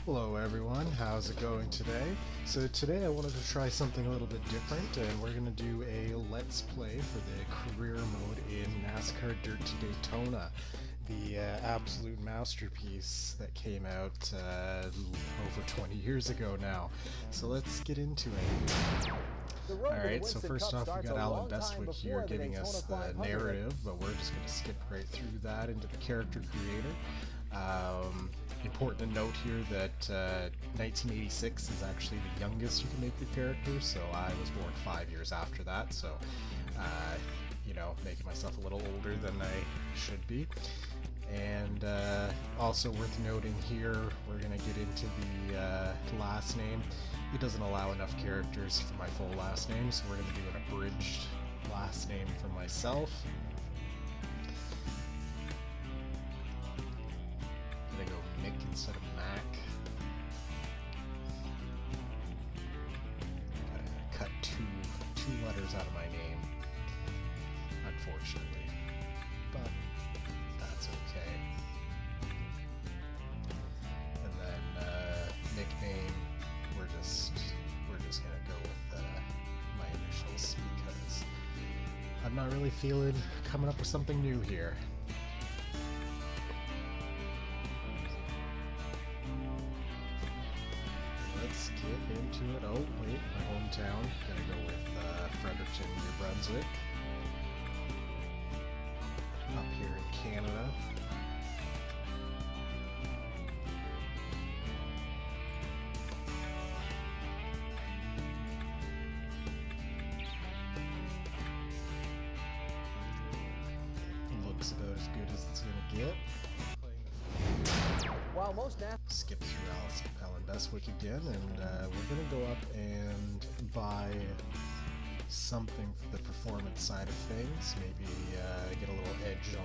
Hello everyone, how's it going today? So today I wanted to try something a little bit different, and we're going to do a Let's Play for the career mode in NASCAR Dirt to Daytona, the absolute masterpiece that came out over 20 years ago now. So let's get into it. Alright, so first off we got Alan Bestwick here giving us the narrative, but we're just going to skip right through that into the character creator. Important to note here that 1986 is actually the youngest you can make your character, so I was born 5 years after that, so, you know, making myself a little older than I should be. And also worth noting here, we're going to get into the last name. It doesn't allow enough characters for my full last name, so we're going to do an abridged last name for myself. I'm going to go Mick instead of Mac. Gotta cut two letters out of my name, unfortunately, but that's okay. And then nickname, we're just gonna go with my initials because I'm not really feeling coming up with something new here. Let's get into it. Oh wait, my hometown. Gonna go with Fredericton, New Brunswick. Up here in Canada. Looks about as good as it's gonna get. While most skip through Alan Bestwick again, and we're going to go up and buy something for the performance side of things. Maybe get a little edge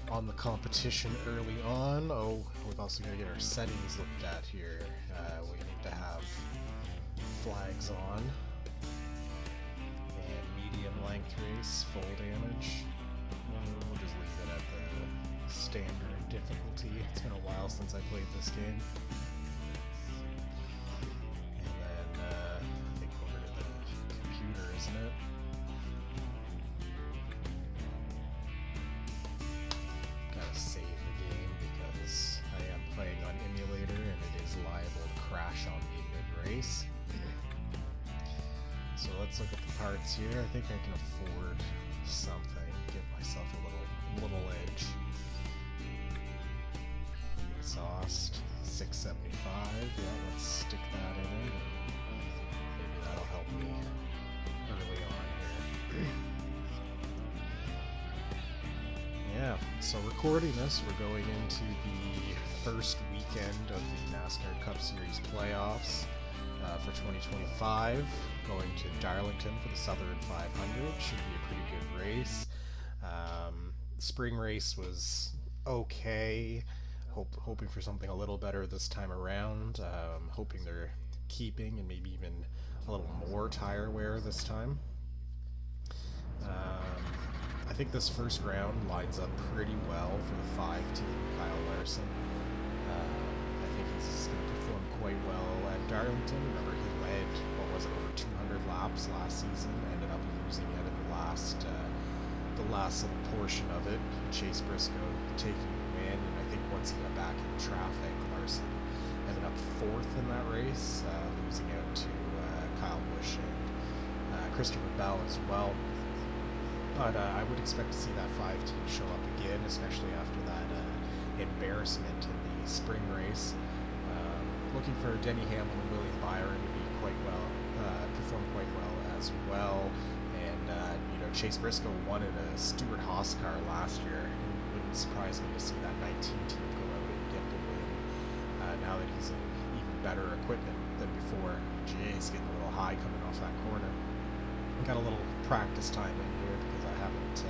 on the competition early on. Oh, we've also got to get our settings looked at here. We need to have flags on, and medium length race, full damage. We'll just leave it at the standard difficulty. It's been a while since I played this game. And then I think over to the computer, isn't it? Gotta save the game because I am playing on emulator and it is liable to crash on me mid-race. So let's look at the parts here. I think I can afford something, give myself a little edge. Exhaust 675. Yeah, let's stick that in, and maybe that'll help me early on here. Yeah, so recording this, we're going into the first weekend of the NASCAR Cup Series playoffs for 2025. Going to Darlington for the Southern 500. Should be a pretty good race. Spring race was okay. Hoping for something a little better this time around. Hoping they're keeping and maybe even a little more tire wear this time. I think this first round lines up pretty well for the 5 team Kyle Larson. I think he's going to perform quite well at Darlington. Remember, he led, what was it, over 200 laps last season. Ended up losing it in the last little portion of it. Chase Briscoe taking the win, and I think once he got back in traffic, Larson ended up 4th in that race, losing out to Kyle Busch and Christopher Bell as well. But I would expect to see that 5 team show up again, especially after that embarrassment in the spring race. Looking for Denny Hamlin and William Byron to be perform quite well as well. And you know, Chase Briscoe won in a Stewart-Haas car last year. It wouldn't surprise me to see that 19 team go out and get the win. Now that he's in even better equipment than before. Jeez, getting a little high coming off that corner. Got a little practice time in here because I haven't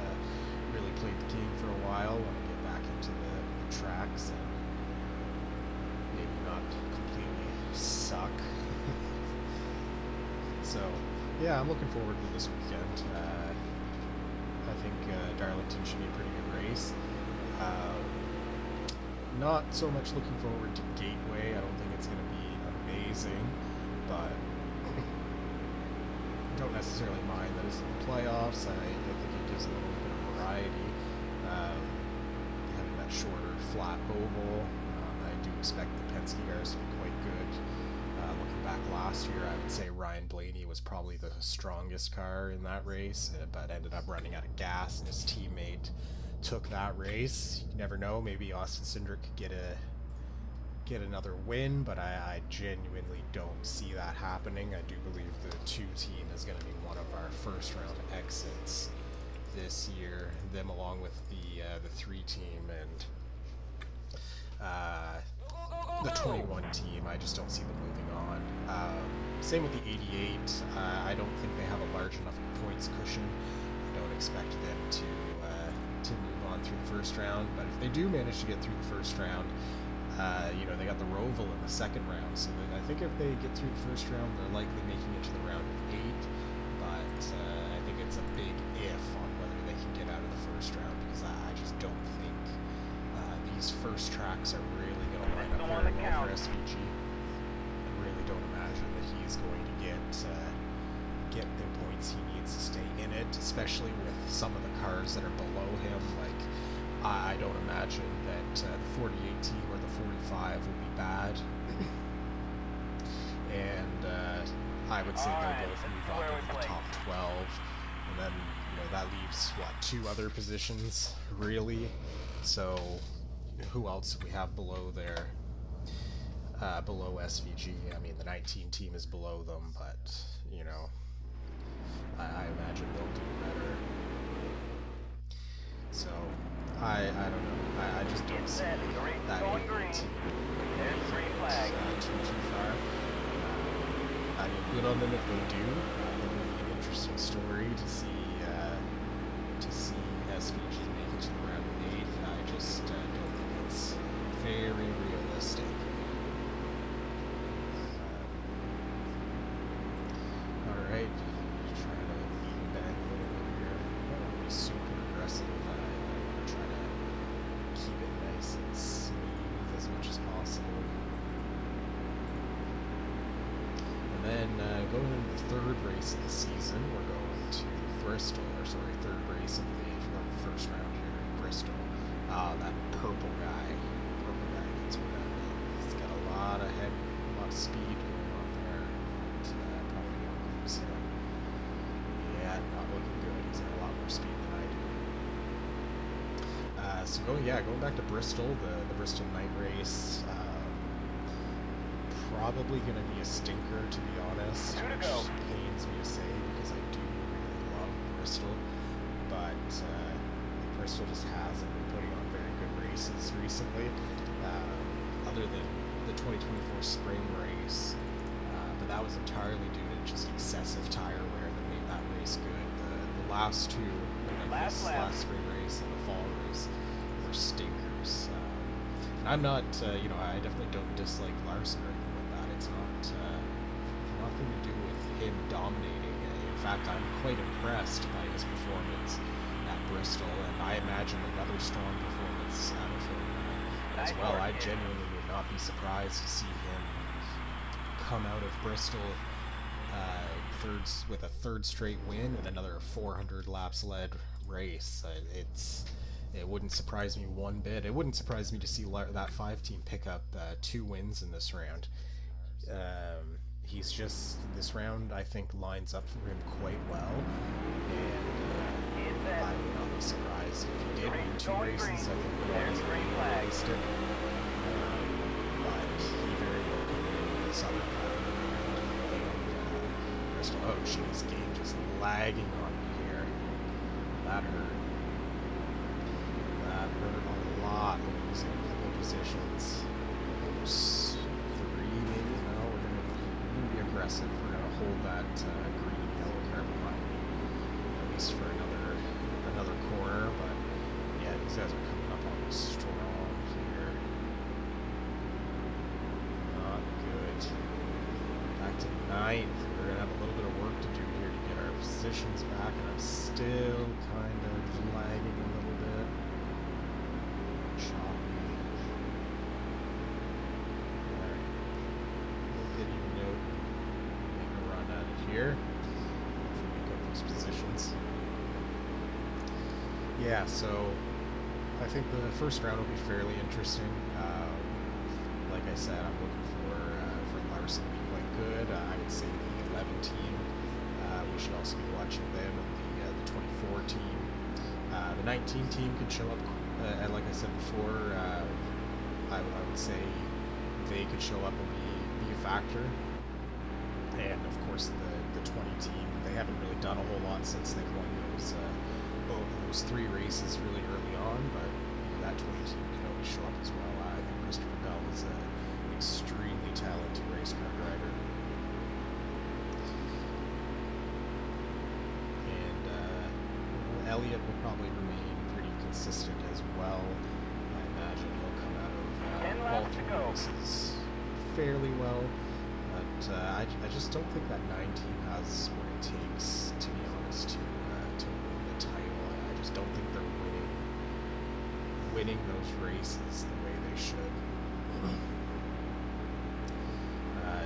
really played the game for a while. Want to get back into the tracks and maybe not completely suck. So yeah, I'm looking forward to this weekend. I think Darlington should be a pretty good race. Not so much looking forward to Gateway. I don't think it's going to be amazing, but don't necessarily mind that it's in the playoffs. I think it gives a little bit of variety. Having that shorter, flat oval. I do expect the Penske cars to be quite good. Looking back last year, I would say Ryan Blaney was probably the strongest car in that race, but ended up running out of gas, and his teammate took that race. You never know, maybe Austin Cindric could get another win, but I genuinely don't see that happening. I do believe the 2 team is going to be one of our first round exits this year, them along with the 3 team and the 21 team. I just don't see them moving on. Same with the 88. I don't think they have a large enough points cushion. I don't expect them to move on through the first round, but if they do manage to get through the first round, you know, they got the Roval in the second round, so I think if they get through the first round, they're likely making it to the round of 8, but I think it's a big if on whether they can get out of the first round, because I just don't think these first tracks are really going to line up very well for SVG. I really don't imagine that he's going to get the points he needs to stay in it, especially with some of the cars that are below him. Like, I don't imagine that the 48 team or the 45 will be bad. And I would say they'll both move up in the top 12. And then, you know, that leaves, what, 2 other positions, really? So, who else do we have below there? Below SVG. I mean, the 19 team is below them, but, you know, I imagine they'll do better. So, I don't know. I just don't see that 88 team too far. I mean, good on them if they do. It will be an interesting story to see SVG make it to the round of 8. I just don't think it's very realistic. Alright, try to lean back a little bit here. I don't want to be super aggressive. I try to keep it nice and smooth as much as possible. And then going into the 3rd race of the season, we're going to Bristol, or sorry, 3rd race of the first round here in Bristol. That purple guy gets one out of it. He's got a lot of speed going on there. Probably gonna lose him. Yeah, not looking good. He's got a lot more speed than I do. So going back to Bristol, the Bristol night race. Probably going to be a stinker, to be honest, which pains me to say because I do really love Bristol, but Bristol just hasn't been putting on very good races recently, other than the 2024 spring race, but that was entirely due to just excessive tire wear that made that race good. The last 2, this last spring race and the fall race, were stinkers. And I'm not, you know, I definitely don't dislike Larson or anything like that. It's not nothing to do with him dominating. In fact, I'm quite impressed by his performance at Bristol, and I imagine another strong performance out of him as well. I genuinely would not be surprised to see him come out of Bristol with a 3rd straight win and another 400 laps led race. It wouldn't surprise me one bit. It wouldn't surprise me to see that 5 team pick up 2 wins in this round. He's just, this round I think lines up for him quite well, and I would not be surprised if he did win 2 races. I think one is realistic, but he very well could win this other round. Bristol, oh jeez, game just lagging on me here. That hurt. A lot, losing a couple of positions. There's 3 maybe. No, we're gonna be aggressive. We're gonna hold that green yellow car behind me, at least for another corner. But yeah, these guys are coming up on me strong here. Not good. Back to 9th. We're gonna have a little bit of work to do here to get our positions back, and I'm still kind of lagging a little bit. Choppy. here. Pick up those positions. Yeah, so I think the first round will be fairly interesting. Like I said, I'm looking for Larson to be quite good. I would say the 11 team. We should also be watching them, and the 24 team. The 19 team could show up, and like I said before, I would say they could show up and be a factor. And of course, the 20 team, they haven't really done a whole lot since they won those 3 races really early on, but that 20 team can always show up as well. I think Christopher Bell is an extremely talented race car driver. And Elliott will probably remain pretty consistent as well. I imagine he'll come out of all 3 races fairly well. But I just don't think that 9 team has what it takes, to be honest, to win the title. I just don't think they're winning those races the way they should.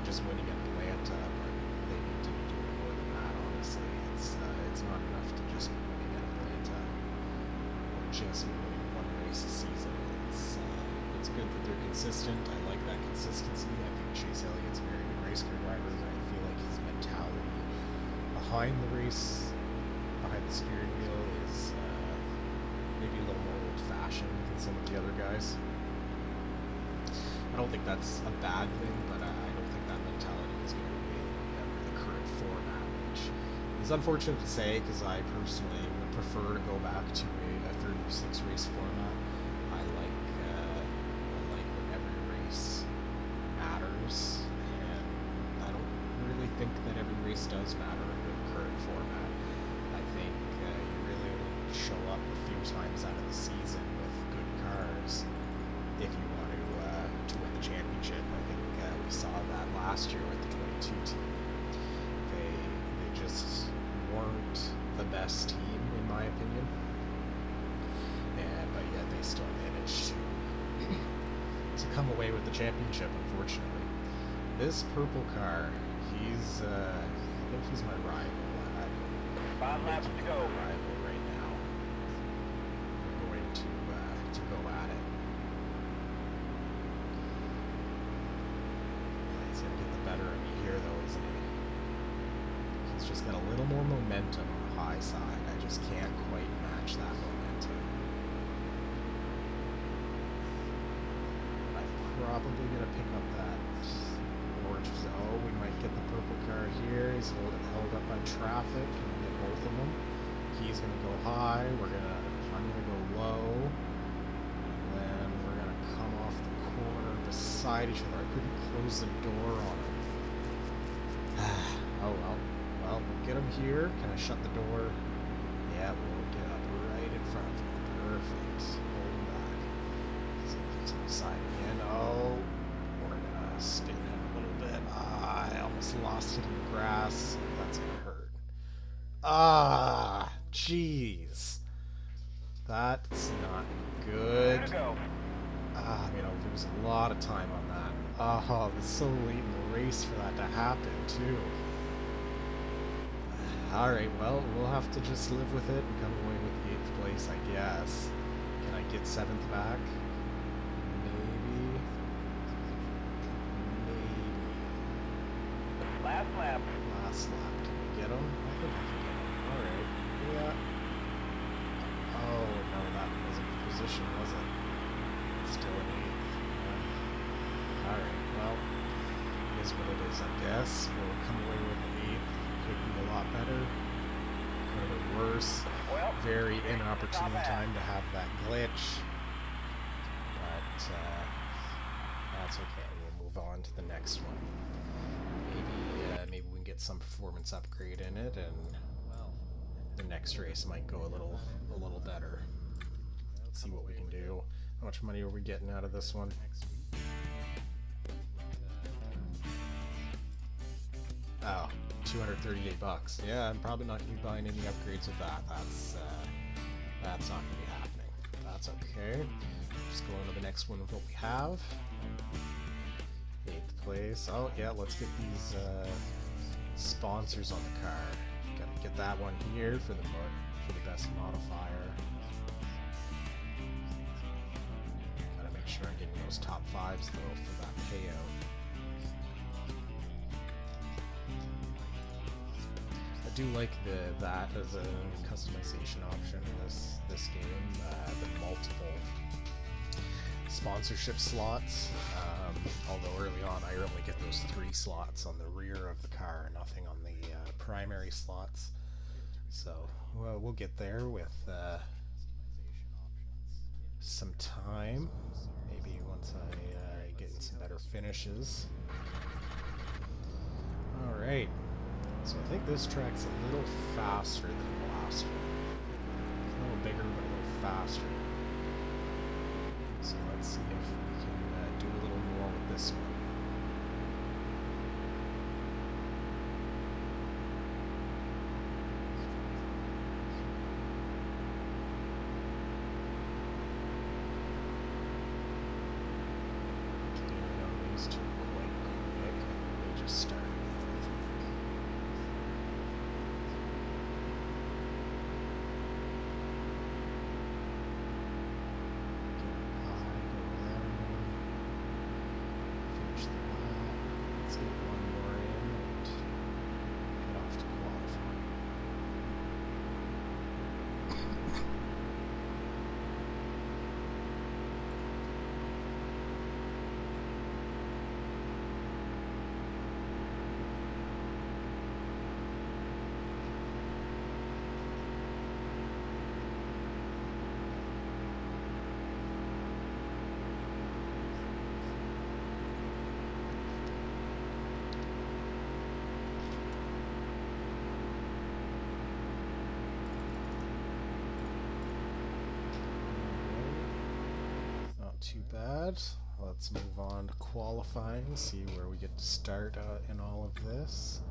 Just winning at Atlanta, but they need to be doing more than that, honestly. It's not enough to just be winning at Atlanta or just winning 1 race a season. It's good that they're consistent. I like that consistency. I think Chase Elliott's a very good race car driver. I feel like his mentality behind the race, behind the steering wheel, is maybe a little more old-fashioned than some of the other guys. I don't think that's a bad thing, but I don't think that mentality is going to be the current format, which is unfortunate to say because I personally would prefer to go back to a 36 race format. I like when every race matters, and I don't really think that every race does matter in the current format. I think you really only show up a few times out of the season with good cars if you want to win the championship. I think we saw that last year with the 22 team. They just weren't the best team, in my opinion, but yet they still managed to come away with the championship, unfortunately. This purple car, I think he's my rival. 5 laps to go. Rival right now. We're going to go at it. He's going to get the better of me here, though, isn't he? He's just got a little more momentum on the high side. I just can't quite match that momentum. I'm probably going to pick up that orange. Oh, we might get the purple car here. He's held up by traffic. Can we get both of them? He's going to go high. I'm going to go low. Then we're going to come off the corner beside each other. I couldn't close the door on him. Oh, well. Well, we'll get him here. Can I shut the door? Yeah, we'll get up right in front of him. Perfect. Hold him back. He's going to get to the side again. Oh, we're going to spin him a little bit. I almost lost it in the grass. That's going to hurt. Jeez. That's not good. I'm going to lose a lot of time on that. Oh, it's so late in the race for that to happen, too. Alright, well, we'll have to just live with it and come away with the 8th place, I guess. Can I get 7th back? Maybe. Last lap. Last lap. Can we get him? I think we can get him. Alright. Yeah. Oh, no, that wasn't the position, was it? Still an 8th. Yeah. Alright, well, it is what it is, I guess. We'll come away with an 8th. Could be a lot better. Could have been worse. Very inopportune time to have that glitch. But that's okay. We'll move on to the next one. Maybe we can get some performance upgrade in it, and well, the next race might go a little better. Let's see what we can do. How much money are we getting out of this one? Oh, 238 bucks. Yeah, I'm probably not going to be buying any upgrades with that. That's not going to be happening. That's okay. Just go on to the next one with what we have. 8th place. Oh, yeah, let's get these sponsors on the car. Gotta get that one here for the best modifier. Gotta make sure I'm getting those top 5s though for that payout. I do like that as a customization option in this game. The multiple sponsorship slots. Although early on I only get those 3 slots on the rear of the car, nothing on the primary slots. So we'll get there with some time. Maybe once I get in some better finishes. Alright. So I think this track's a little faster than the last one. It's a little bigger, but a little faster. So let's see if we can do a little more with this one. Okay, no, these two are quite quick. They just started. Too bad. Let's move on to qualifying, see where we get to start in all of this.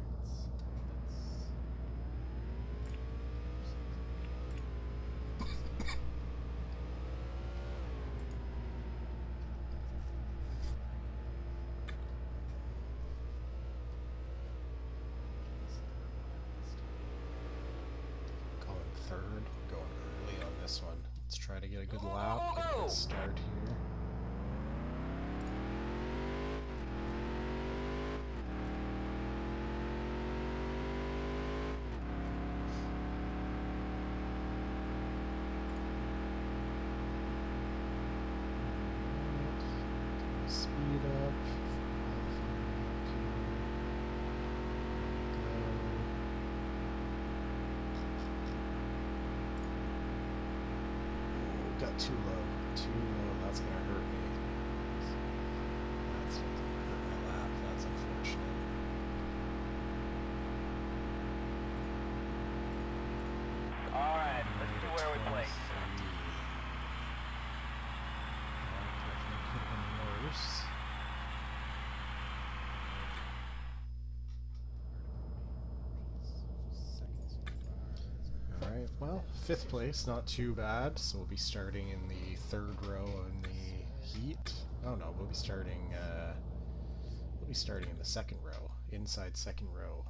Going third, going early on this one. Let's try to get a good lap, get a good start here. Speed up. Got too low. That's gonna hurt me. That's gonna hurt my lap. That's unfortunate. Alright, let's see where we play. Could have been worse. Alright, well, 5th place, not too bad. So we'll be starting in the 3rd row in the heat. Oh no, we'll be starting in the 2nd row, inside 2nd row.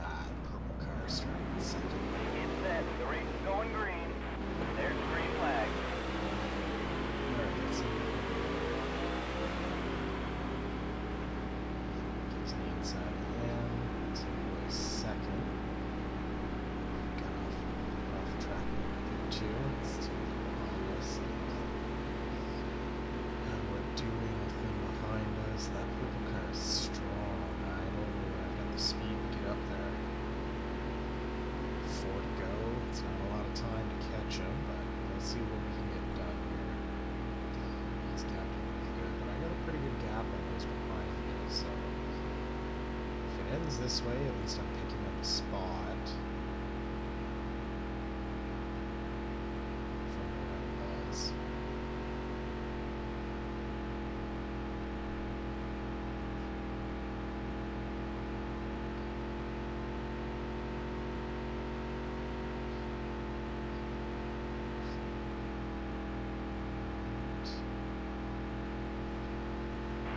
Ah, the purple car starting in 2nd. Get set, the race is going green. There's the green flag. Alright, let's see. Gets the inside in. So was 2nd. Got off the track a little bit too. Let's see behind us. And we're doing a thing behind us. That purple car is strong. I don't know if I've got the speed to get up there. 4 to go. It's not a lot of time to catch him, but let's see what we can get done here. He's got pretty good, but I got a pretty good gap on those behind me, so if it ends this way, at least I'm picking up a spot from where I was.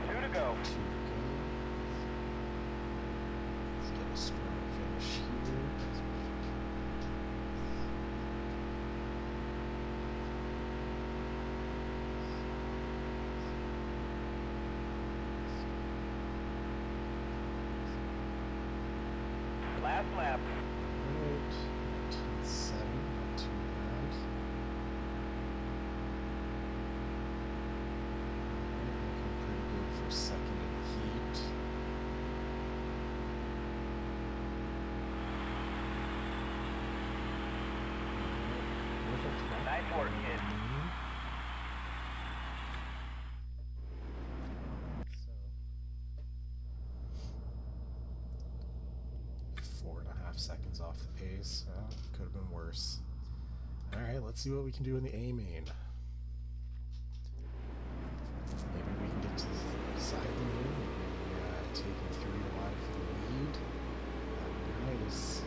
Two to go. 2 to go. strong finish here. Last lap. Right, 19.7, not too bad. Looking pretty good for second in the heat. Nice work, kid. So, 4.5 seconds off the pace. Well, could have been worse. Alright, let's see what we can do in the A main. Maybe we can get to the side of the main, maybe take him 3 wide for the lead. That would be nice.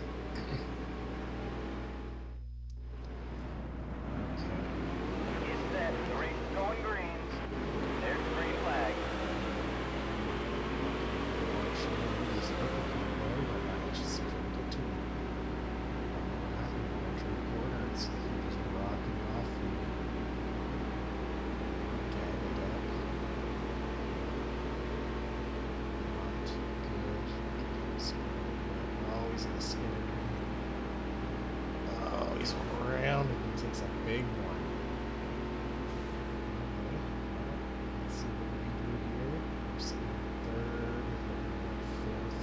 Get set. The race is going green. There's the green flag. Just couldn't get to him. What happened after the corner? It's like he was rocking off and gaggled up. Not good. Oh, he's gonna spin it. Oh, he's around and he takes a big one. Okay, let's see what we can do here. We're sitting at third, fourth.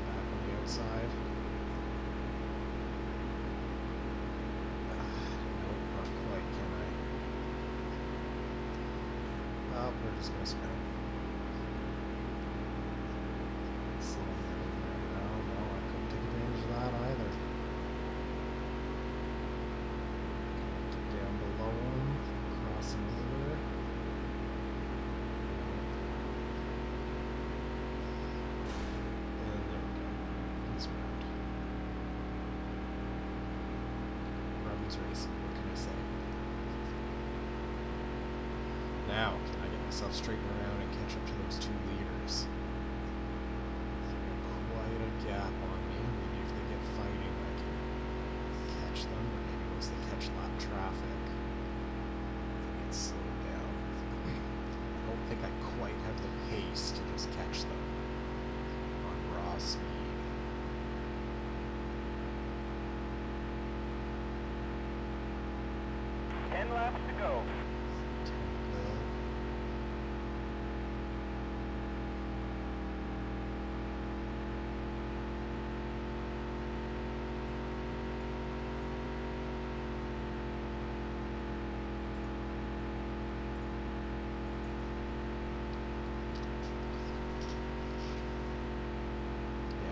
Back on the outside. Nope, not quite, can I? Oh, we're just gonna spin it. No, I couldn't take advantage of that either. Get down below him, cross him over. And there we go. He's round. Robin's racing, what can I say? Now, can I get myself straightened around and catch up to those 2 leaders? Quite a gap on me. Maybe if they get fighting, I can catch them. Or maybe once they catch lap traffic, they get slowed down. I don't think I quite have the pace to just catch them on raw speed. Ten laps to go.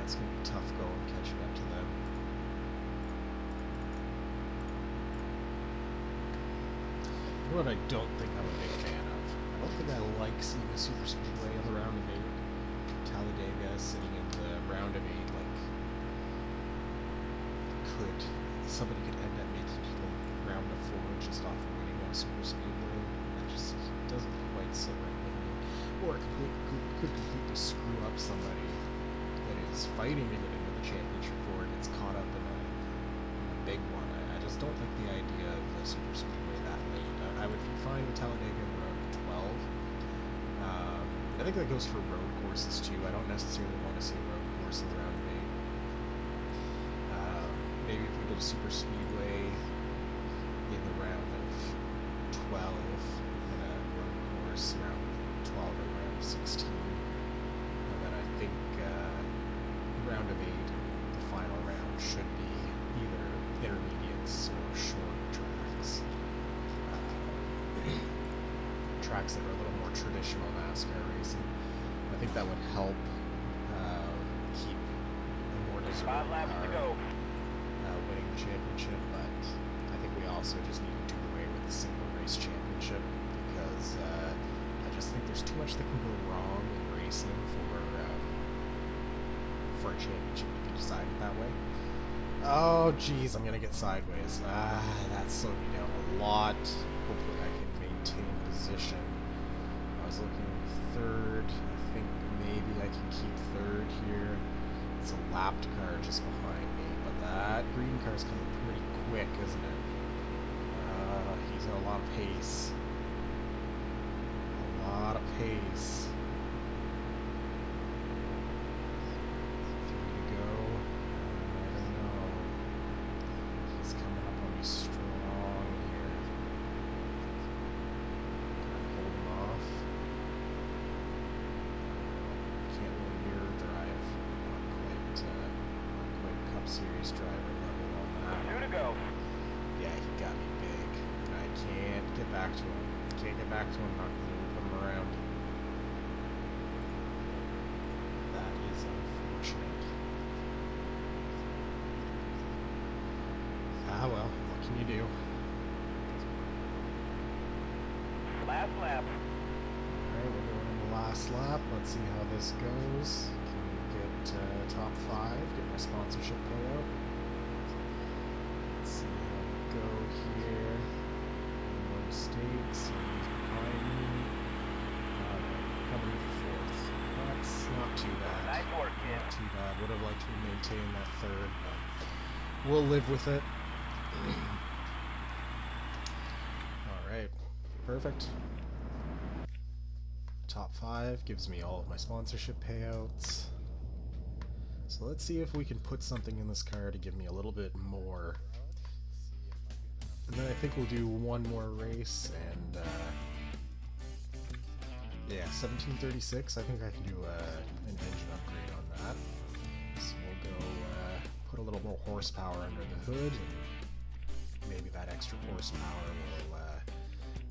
It's going to be tough going catching up to them. You know what I don't think I'm a big fan of? I don't think I like seeing the super speedway on the round of 8. Talladega sitting in the round of 8, like, somebody could end up making it to the round of 4 just off of winning on super speedway. That just doesn't quite sit right with me. Or it could completely screw up somebody that is fighting to get into the championship for it, gets caught up in a big one. I just don't like the idea of the super speedway that late. I would be fine with Talladega in round 12. I think that goes for road courses too. I don't necessarily want to see a road course in the round of 8. Maybe if we did a super speedway in the round of 12 and a road course round 12 or round 16. And then I think round of 8, the final round, should be either intermediates or short tracks. Tracks that are a little more traditional NASCAR racing. I think that would help keep a more deserving 5 laps to go. winning the championship, but I think we also just need to do away with the single race championship because I just think there's too much that can go wrong in racing for a championship to be decided that way. Oh geez, I'm gonna get sideways. That slowed me down a lot. Hopefully I can maintain position. I was looking third. I think maybe I can keep third here. It's a lapped car just behind me, but that green car's coming pretty quick, isn't it? He's got a lot of pace. A lot of pace. 3 to go. I don't know. He's coming up on me strong here. Can I hold him off? Can't really mirror drive. Not quite Cup Series driver level on that. 2 to go. Yeah, he got me big. And I can't get back to him. Can't get back to him. Not going to put him around. That is unfortunate. Ah well, what can you do? Last lap. Alright, we're going in the last lap. Let's see how this goes. Can we get top 5? Get my sponsorship payout. Let's see how we go here. No mistakes. He's behind me. Coming in for 4th. That's not too bad. Nice work, kid. Not too bad. Would have liked to maintain that 3rd, but we'll live with it. Alright. Perfect. Top 5 gives me all of my sponsorship payouts. So let's see if we can put something in this car to give me a little bit more. And then I think we'll do one more race, and yeah, 1736. I think I can do an engine upgrade on that. So we'll go put a little more horsepower under the hood, and maybe that extra horsepower will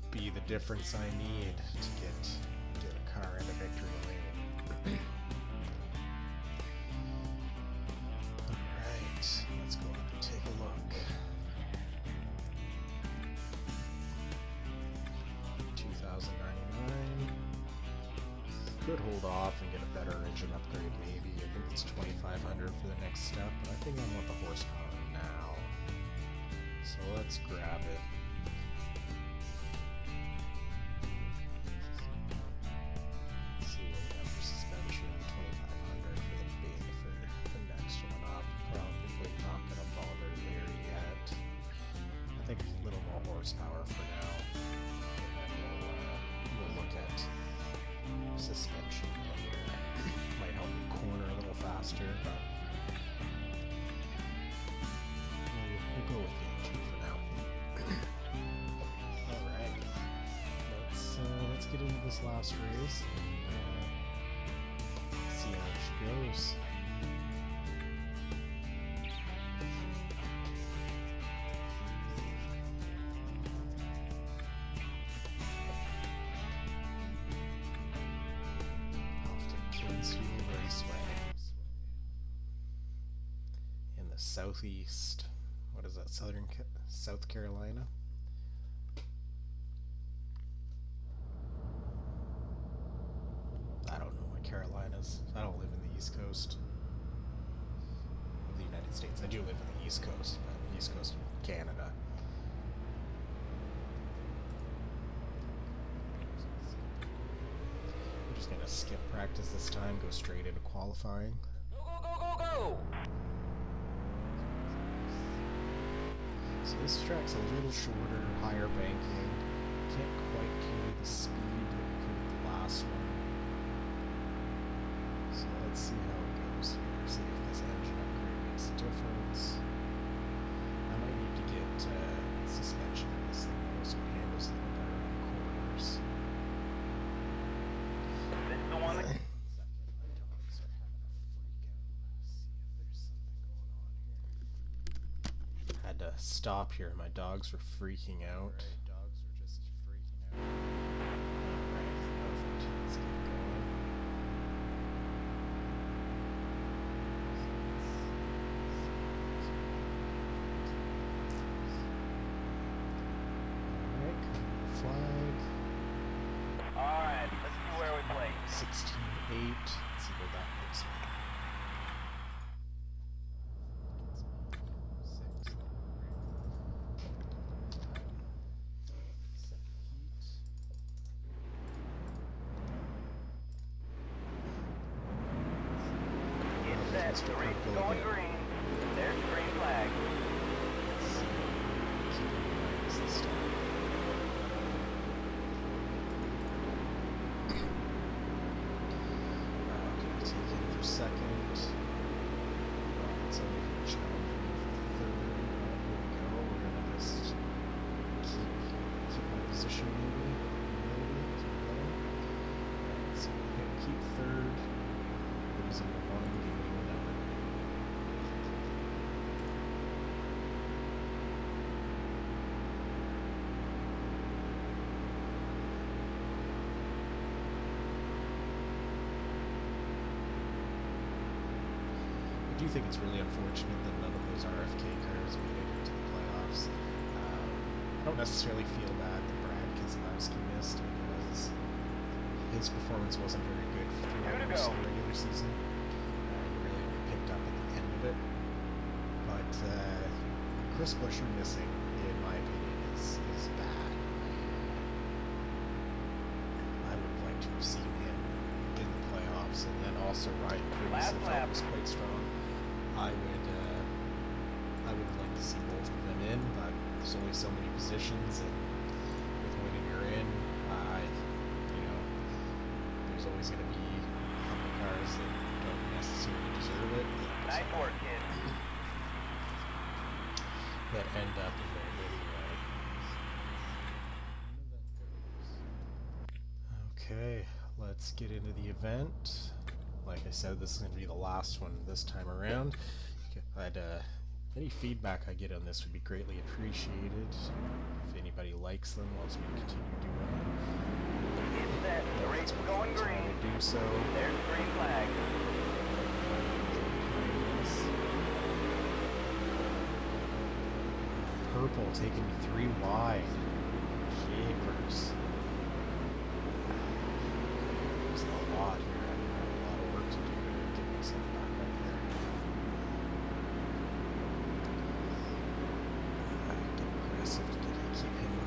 be the difference I need to get the car into victory lane. Alright, let's go up and take a look. 2099. Could hold off and get a better engine upgrade maybe. I think it's 2500 for the next step, but I think I want the horsepower now. So let's grab it. Let's see what we have for suspension. 2500 for the big for the next one up. Probably not gonna bother there yet. I think a little more horsepower for now. And then we'll look at suspension later. Might help me corner a little faster, but we'll go with the engine for now. Alright, let's get into this last race and see how she goes. In the southeast, what is that, South Carolina? I don't know what Carolinas. I don't live in the East Coast of the United States. I do live in the East Coast, but East Coast of Canada. I'm just gonna skip practice this time, go straight into qualifying. Go, go, go, go, go! So this track's a little shorter, higher banking. Can't quite carry the speed that we could with the last one. So let's see how it goes here. See if this engine upgrade makes a difference. I might need to get suspension in this thing though, so it handles a little better on corners. This is the one that... My dogs are having a freak out. See if there's something going on here. Had to stop here. My dogs were freaking out. Alright, dogs were just freaking out. Alright, perfect. Let's get going. Alright, flag. Alright, let's see where we play. 16-8. Let's see where that puts me. Mr. the race is Purple going again. green. There's the green flag. Let's see. Keep it nice this time. Gonna take him for second. It's only gonna challenge me for third. Here we go. We're gonna just keep my position maybe. Keep going. So we're gonna keep third. Losing one, gaining another. I do think it's really unfortunate that none of those RFK cars made it into the playoffs. I don't necessarily feel bad that Brad Keselowski missed because his performance wasn't very good throughout most of the regular season. He really only picked up at the end of it. But Chris Buescher missing, in my opinion, is bad. I would have liked to have seen him in the playoffs, and then also Ryan Preece, I thought was quite strong. I would have liked to see both of them in, but there's only so many positions, and with winning you're in, there's always going to be a couple cars that don't necessarily deserve it. Nice work, kid. That end up in there anyway. Okay, let's get into the event. Like I said, this is going to be the last one this time around. Any feedback I get on this would be greatly appreciated. If anybody likes them, wants me to continue doing them. It's set. The race is going green. To do so. There's the green flag. Purple taking me 3 wide. Jeepers. There's a lot here. I have a lot of work to do to get myself back up there. Get aggressive to keep him on.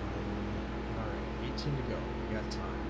Alright, 18 to go. We got time.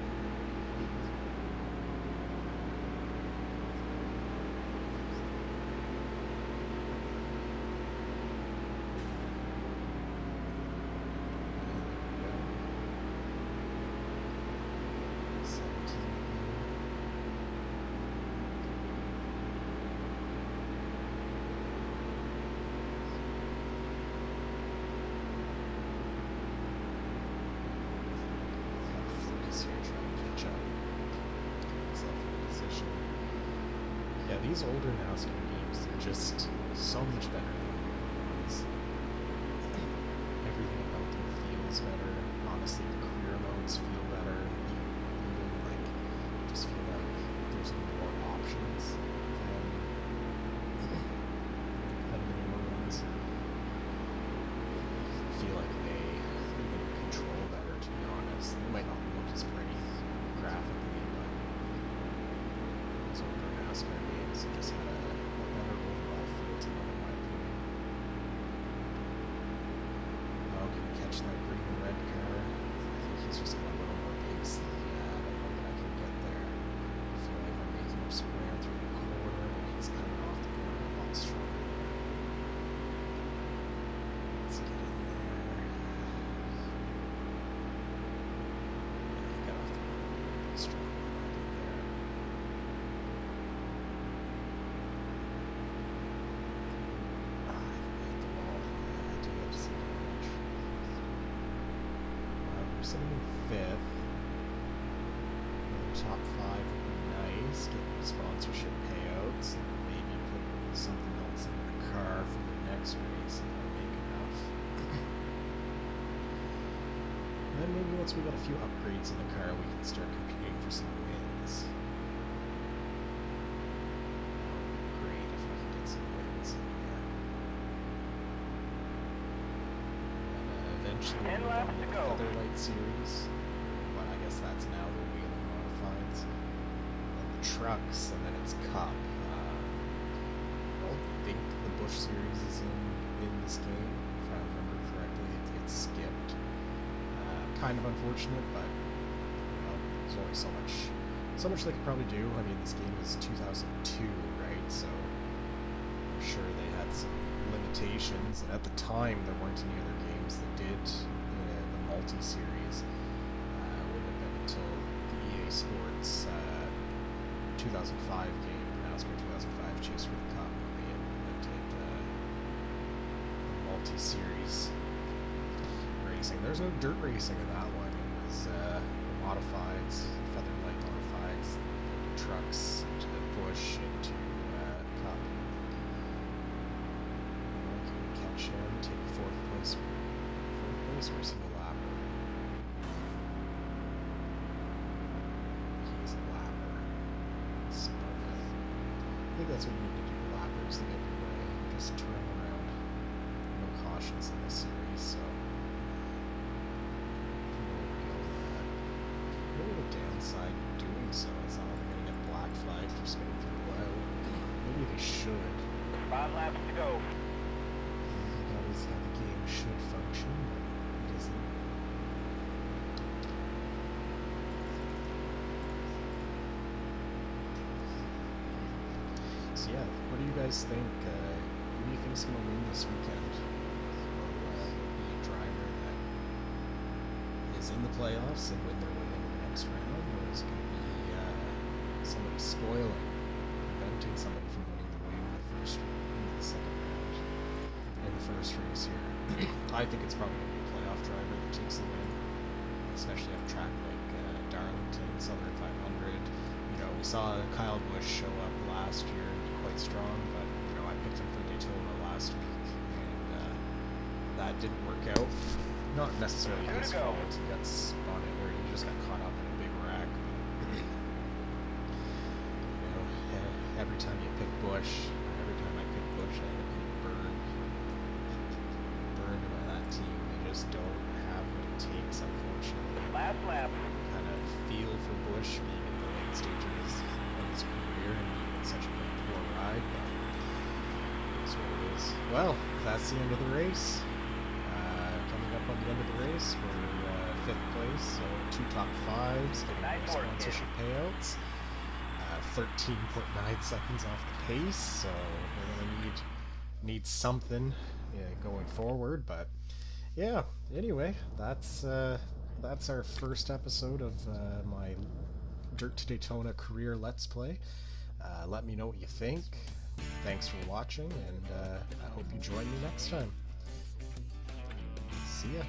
These older NASCAR games are just so much better than the new ones. Everything about them feels better. Honestly, the career modes feel better. Even like, I just feel like there's more options than the newer ones. I feel like they even control better, to be honest. They might not look as pretty graphically, but those older NASCAR games just had a better overall feel to them, in my opinion. Oh, can I catch that green and red car? I think he's just got a little more pace than he had. I don't know that I can get there. I feel like I'm making him square through the corner, and he's coming off the corner a lot stronger. Let's get in there. Yeah, he got off the corner really strong than I did there. Sitting in 5th. Another top 5 would be nice. Get sponsorship payouts. And maybe put something else in the car for the next race if I make enough. And then maybe once we got a few upgrades in the car, we can start competing for some wins. Great if I can get some wins in here. Eventually we'll move on to the Featherlight Series, but I guess that's now the Wheel and Modifieds. And the trucks, and then it's Cup. I don't think the Busch Series is in this game, if I remember correctly. It gets skipped. Kind of unfortunate, but there's only so much they could probably do. I mean, this game is 2002, right? So sure they had some limitations, and at the time there weren't any other games that did the multi-series. Would have been until the EA Sports 2005 game, NASCAR 2005 Chase for the Cup, when they implemented the multi-series racing. There's no dirt racing in that one. It was modifieds, featherlight modifieds, trucks into the bush into Cup. Can we catch him? Take fourth place. Fourth place or single lapper? He's a lapper. Smart. I think that's what you need to do. Lappers to get your way. Just turn around. No cautions in this series, so. Maybe the downside of doing so is not they're going to get black flag for spinning people out. Maybe they should. 5 laps to go. That is how the game should function, but it isn't. So yeah, what do you guys think? Who do you think is going to win this weekend? Will be a driver that is in the playoffs and win their way into the next round, or is it going to be somebody spoiling, preventing somebody from winning the way into the second round, in the first race here? I think it's probably going to be a playoff driver that takes the win, especially at a track like Darlington, Southern 500. You know, we saw Kyle Busch show up last year and be quite strong, but you know, I picked him for Daytona last week, and that didn't work out. Not necessarily his fault. He got spun in, or he just got caught up in a big wreck. You know, every time you pick Busch, every time I pick Busch, I end up getting burned by that team. They just don't have what it takes, unfortunately. Last lap. Kind of feel for Busch being in the late stages of his career and being such a poor ride, but it's what it is. Well, that's the end of the race. Coming up on the end of the race, we're 5th place, so 2 top 5s, getting nice sponsorship payouts. 13.9 seconds off the pace, so we're gonna need something going forward. But yeah, anyway, that's our first episode of my Dirt to Daytona career Let's Play. Let me know what you think. Thanks for watching, and I hope you join me next time. See ya.